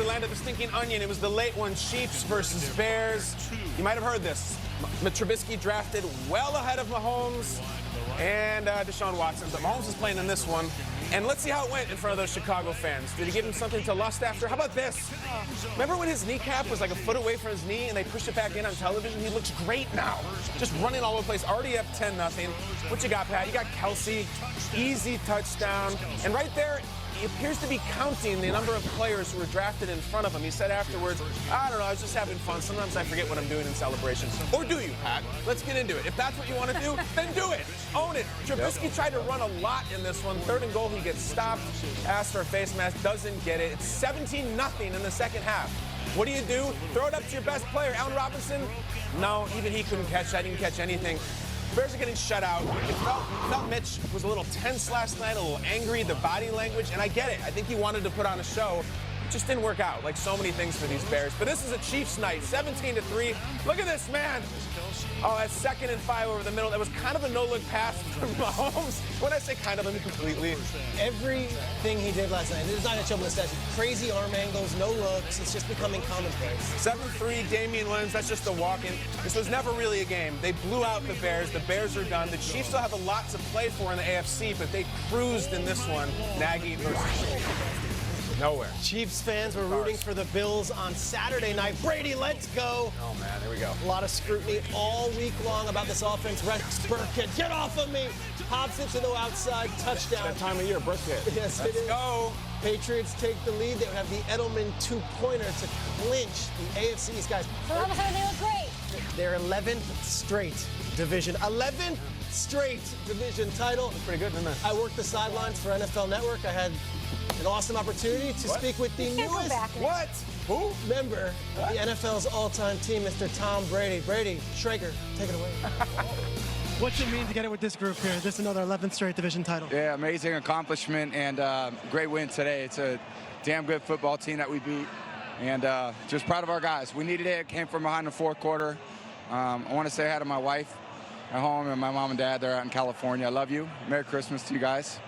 landed the stinking onion. It was the late one, Chiefs versus Bears. You might have heard this. Trubisky drafted well ahead of Mahomes and Deshaun Watson, but Mahomes is playing in this one. And let's see how it went in front of those Chicago fans. Did he give him something to lust after? How about this? Remember when his kneecap was like a foot away from his knee and they pushed it back in on television? He looks great now. Just running all over the place. Already up 10-0. What you got, Pat? You got Kelsey. Easy touchdown. And right there, he appears to be counting the number of players who were drafted in front of him. He said afterwards, I don't know, I was just having fun. Sometimes I forget what I'm doing in celebrations. Or do you, Pat? Let's get into it. If that's what you want to do, then do it. Own it. Trubisky tried to run a lot in this one. 3rd and goal, he gets stopped. Asked for a face mask, doesn't get it. It's 17-0 in the second half. What do? Throw it up to your best player, Allen Robinson? No, even he couldn't catch that. He didn't catch anything. Bears are getting shut out. It felt Mitch was a little tense last night, a little angry, the body language, and I get it. I think he wanted to put on a show. It just didn't work out, like so many things for these Bears. But this is a Chiefs night, 17-3. Look at this, man. Oh, that's 2nd and 5 over the middle. That was kind of a no-look pass from Mahomes. When I say kind of, I mean completely. Everything he did last night, there's not a trouble with that. Crazy arm angles, no looks. It's just becoming commonplace. 7-3, Damian Williams. That's just a walk-in. This was never really a game. They blew out the Bears. The Bears are done. The Chiefs still have a lot to play for in the AFC, but they cruised in this one. Nagy versus nowhere. Chiefs fans were rooting for the Bills on Saturday night. Brady, let's go. Oh, man, here we go. A lot of scrutiny all week long about this offense. Rex Burkhead, get off of me. Hobson to the outside, touchdown. That time of year, Burkhead. Yes, let's go. Patriots take the lead. They would have the Edelman two-pointer to clinch the AFC East, guys. All of a sudden, they look great. Their 11th straight division. 11th straight division title. That's pretty good, isn't it? I worked the sidelines for NFL Network. I had an awesome opportunity to speak with the newest member of the NFL's all-time team, Mr. Tom Brady. Brady, Schrager, take it away. What's it mean to get it with this group here? This is another 11th straight division title. Yeah, amazing accomplishment and great win today. It's a damn good football team that we beat, and just proud of our guys. We needed it. Came from behind the 4th quarter. I want to say hi to my wife at home and my mom and dad. They're out in California. I love you. Merry Christmas to you guys.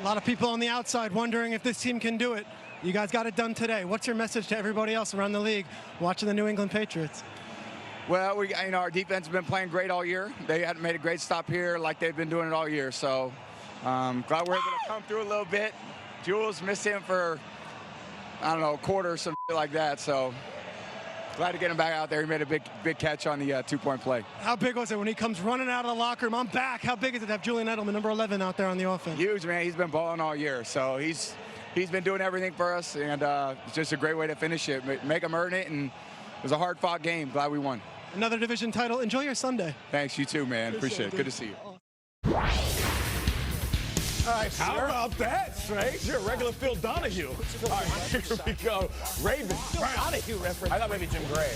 A lot of people on the outside wondering if this team can do it. You guys got it done today. What's your message to everybody else around the league watching the New England Patriots? Well, our defense has been playing great all year. They had made a great stop here like they've been doing it all year. So glad we're able to come through a little bit. Jules missed him for, I don't know, a quarter or something like that. So glad to get him back out there. He made a big catch on the 2-point play. How big was it when he comes running out of the locker room? I'm back. How big is it to have Julian Edelman, number 11, out there on the offense? Huge, man. He's been balling all year. So he's been doing everything for us, and it's just a great way to finish it. Make him earn it, and it was a hard-fought game. Glad we won. Another division title. Enjoy your Sunday. Thanyou too, man. Appreciate it. Good to see you. All right, how about that, Strange? You're a regular Phil Donahue. All right, here we go. Ravens. Phil Donahue reference. I thought maybe Jim Gray.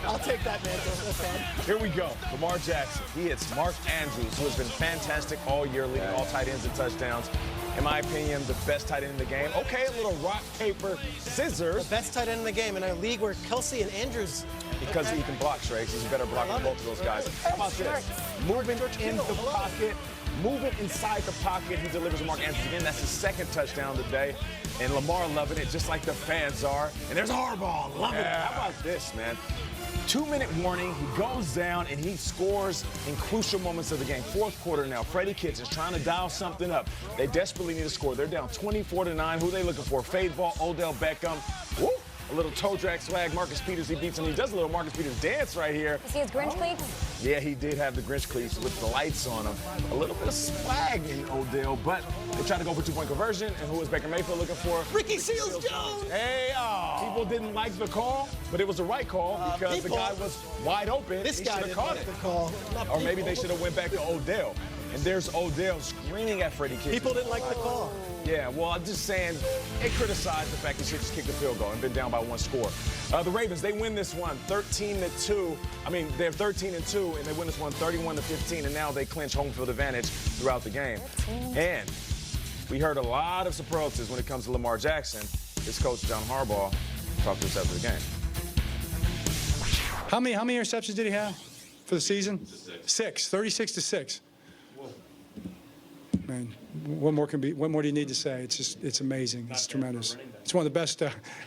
I'll take that, man. That's fine. Here we go. Lamar Jackson. He hits Mark Andrews, who has been fantastic all year, leading all tight ends in touchdowns. In my opinion, the best tight end in the game. Okay, a little rock, paper, scissors. The best tight end in the game in a league where Kelsey and Andrews. Because he can block, Strays. He's a better blocker than both of those guys. How about this? Moving in the pocket. Moving inside the pocket, he delivers to Mark Andrews again. That's his 2nd touchdown today. And Lamar loving it, just like the fans are. And there's Harbaugh, loving it. How about this, man? 2-minute warning, he goes down and he scores in crucial moments of the game. 4th quarter now, Freddie Kitchens trying to dial something up. They desperately need to score. They're down 24-9. Who are they looking for? Fade ball, Odell Beckham. Woo! A little toe drag swag. Marcus Peters, he beats him. He does a little Marcus Peters dance right here. You see his Grinch cleats? Yeah, he did have the Grinch cleats with the lights on him. A little bit of swag in Odell, but they tried to go for 2-point conversion. And who was Baker Mayfield looking for? Ricky Seals-Jones. Hey, people didn't like the call, but it was the right call because the guy was wide open. This guy didn't like the call. Or maybe they should have went back to Odell. And there's Odell screaming at Freddie Kitchens. People didn't like the call. Yeah, well, I'm just saying, they criticized the fact that he just kicked the field goal and been down by 1 score. The Ravens, they win this one 13-2. I mean, they're 13-2, and they win this one 31-15, and now they clinch home field advantage throughout the game. And we heard a lot of superlatives when it comes to Lamar Jackson. His coach, John Harbaugh, talked to us after the game. How many interceptions did he have for the season? 6, 36-6. man. What more do you need to say? It's amazing. It's tremendous. It's one of the best.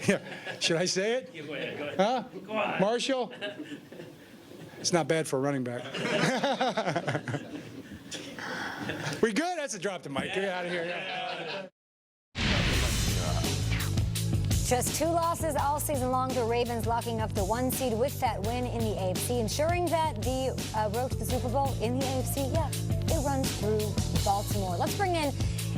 Yeah. Should I say it? Go ahead. Huh? Go on. Marshall? It's not bad for a running back. We good? That's a drop the mic. Get out of here. Yeah. Just 2 losses all season long. The Ravens locking up the 1 seed with that win in the AFC, ensuring that the road to the Super Bowl in the AFC, it runs through Baltimore. Let's bring in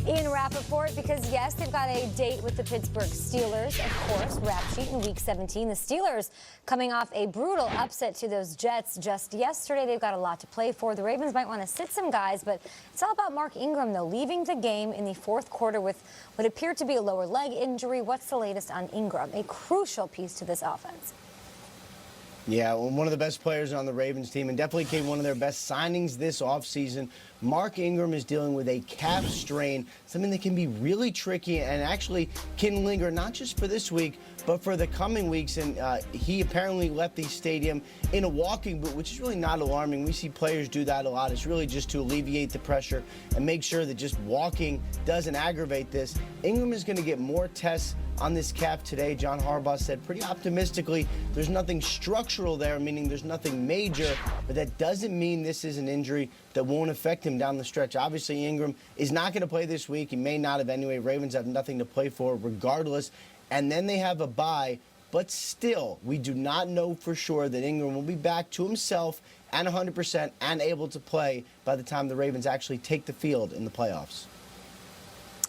Ian Rappaport because, yes, they've got a date with the Pittsburgh Steelers, of course, rap sheet in Week 17. The Steelers coming off a brutal upset to those Jets just yesterday. They've got a lot to play for. The Ravens might want to sit some guys, but it's all about Mark Ingram, though, leaving the game in the 4th quarter with what appeared to be a lower leg injury. What's the latest on Ingram, a crucial piece to this offense? Yeah, one of the best players on the Ravens team and definitely became one of their best signings this offseason. Mark Ingram is dealing with a calf strain, something that can be really tricky and actually can linger not just for this week, but for the coming weeks. And he apparently left the stadium in a walking boot, which is really not alarming. We see players do that a lot. It's really just to alleviate the pressure and make sure that just walking doesn't aggravate this. Ingram is going to get more tests on this calf today. John Harbaugh said pretty optimistically there's nothing structural there, meaning there's nothing major, but that doesn't mean this is an injury that won't affect him down the stretch. Obviously, Ingram is not going to play this week. He may not have anyway. Ravens have nothing to play for regardless. And then they have a bye, but still, we do not know for sure that Ingram will be back to himself and 100% and able to play by the time the Ravens actually take the field in the playoffs.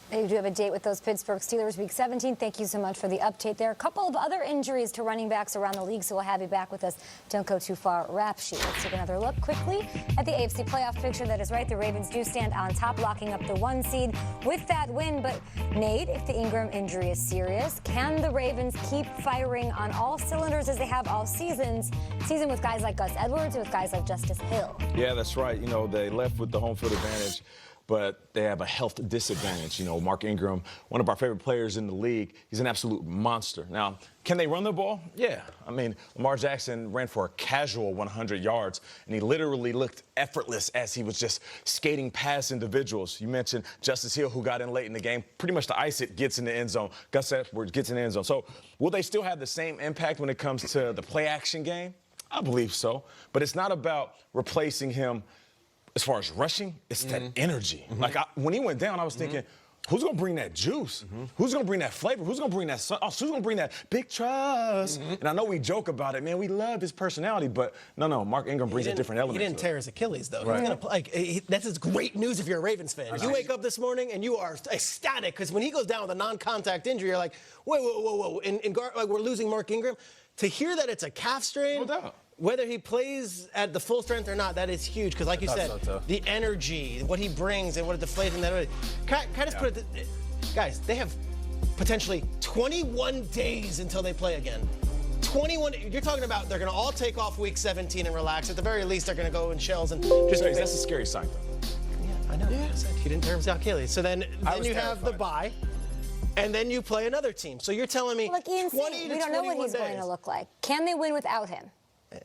They do have a date with those Pittsburgh Steelers Week 17. Thank you so much for the update there. A couple of other injuries to running backs around the league, so we'll have you back with us. Don't go too far. Rap sheet. Let's take another look quickly at the AFC playoff picture. That is right. The Ravens do stand on top, locking up the 1 seed with that win. But, Nate, if the Ingram injury is serious, can the Ravens keep firing on all cylinders as they have all season with guys like Gus Edwards and with guys like Justice Hill? Yeah, that's right. You know, they left with the home field advantage, but they have a health disadvantage. You know, Mark Ingram, one of our favorite players in the league, he's an absolute monster. Now, can they run the ball? Yeah. I mean, Lamar Jackson ran for a casual 100 yards, and he literally looked effortless as he was just skating past individuals. You mentioned Justice Hill, who got in late in the game. Pretty much to ice it, gets in the end zone. Gus Edwards gets in the end zone. So will they still have the same impact when it comes to the play-action game? I believe so. But it's not about replacing him as far as rushing, it's that energy. Like, when he went down, I was thinking, who's going to bring that juice? Who's going to bring that flavor? Who's going to bring that sauce? Who's going to bring that big trust? And I know we joke about it, man. We love his personality, but no, Mark Ingram brings a different element. He didn't tear his Achilles, though. Right. That's great news if you're a Ravens fan. You wake up this morning and you are ecstatic because when he goes down with a non-contact injury, you're like, whoa. Like, we're losing Mark Ingram. To hear that it's a calf strain, No doubt. whether he plays at the full strength or not, that is huge. Because like you said, the energy, what he brings, and what it deflates in that. Can I just put it, guys, they have potentially 21 days until they play again. 21, you're talking about they're going to all take off Week 17 and relax. At the very least, they're going to go in shells and just. That's a scary sight, though. Yeah, I know. Yeah. He didn't tear his Achilles. So then you have the bye. And then you play another team. So you're telling me 20 to 21 days. We don't know what he's going to look like. Can they win without him?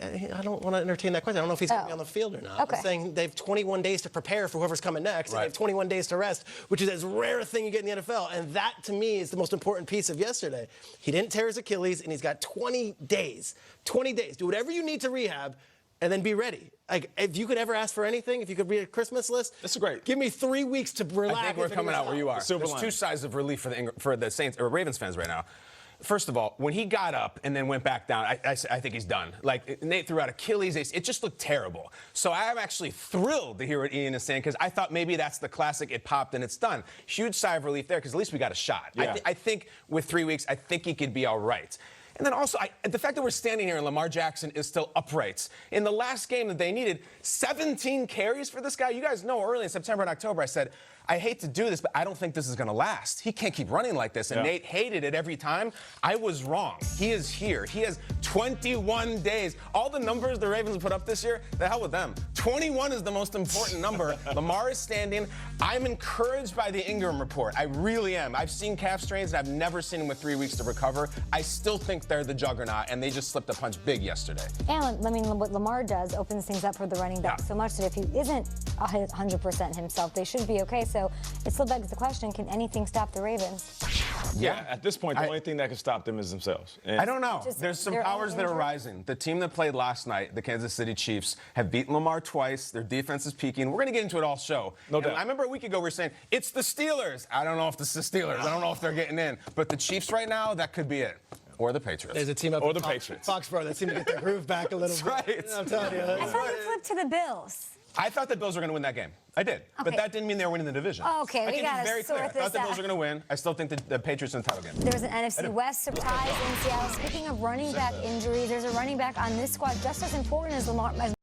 I don't want to entertain that question. I don't know if he's going to be on the field or not. Okay. I'm saying they have 21 days to prepare for whoever's coming next. And they have 21 days to rest, which is as rare a thing you get in the NFL. And that, to me, is the most important piece of yesterday. He didn't tear his Achilles, and he's got 20 days. 20 days. Do whatever you need to rehab, and then be ready. Like, if you could ever ask for anything, if you could read a Christmas list, that's great. Give me 3 weeks to relax. I think we're coming out where you are. There's 2 sides of relief for the Saints or Ravens fans right now. First of all, when he got up and then went back down, I think he's done. Like, Nate threw out Achilles. It just looked terrible. So I'm actually thrilled to hear what Ian is saying because I thought maybe that's the classic, it popped and it's done. Huge sigh of relief there because at least we got a shot. Yeah. I think with 3 weeks, I think he could be all right. And then also, the fact that we're standing here and Lamar Jackson is still upright. In the last game that they needed 17 carries for this guy. You guys know early in September and October I said, I hate to do this, but I don't think this is going to last. He can't keep running like this. And Nate hated it every time. I was wrong. He is here. He has 21 days. All the numbers the Ravens put up this year, the hell with them. 21 is the most important number. Lamar is standing. I'm encouraged by the Ingram report. I really am. I've seen calf strains, and I've never seen him with 3 weeks to recover. I still think they're the juggernaut, and they just slipped a punch big yesterday. And, I mean, what Lamar does opens things up for the running back so much that if he isn't 100% himself, they should be okay. So it still begs the question, can anything stop the Ravens? Yeah, at this point, the only thing that can stop them is themselves. And I don't know. Just There's some their own powers that are injury? rising. The team that played last night, the Kansas City Chiefs, have beaten Lamar twice. Their defense is peaking. We're going to get into it all show. No doubt. I remember a week ago we were saying, it's the Steelers. I don't know if it's the Steelers. I don't know if they're getting in. But the Chiefs right now, that could be it. Or the Patriots. There's a team up Or in the Patriots. Foxborough that seemed to get their groove back a little bit. Right. You know, I'm telling you. I thought you flipped to the Bills. I thought the Bills were going to win that game. I did. But Okay. that didn't mean they were winning the division. Okay, I we can gotta be very clear. I sort this thought the Bills out. were going to win. I still think the Patriots in the title game. There was an NFC West surprise in Seattle. Speaking of running back injuries, there's a running back on this squad just as important as Lamar.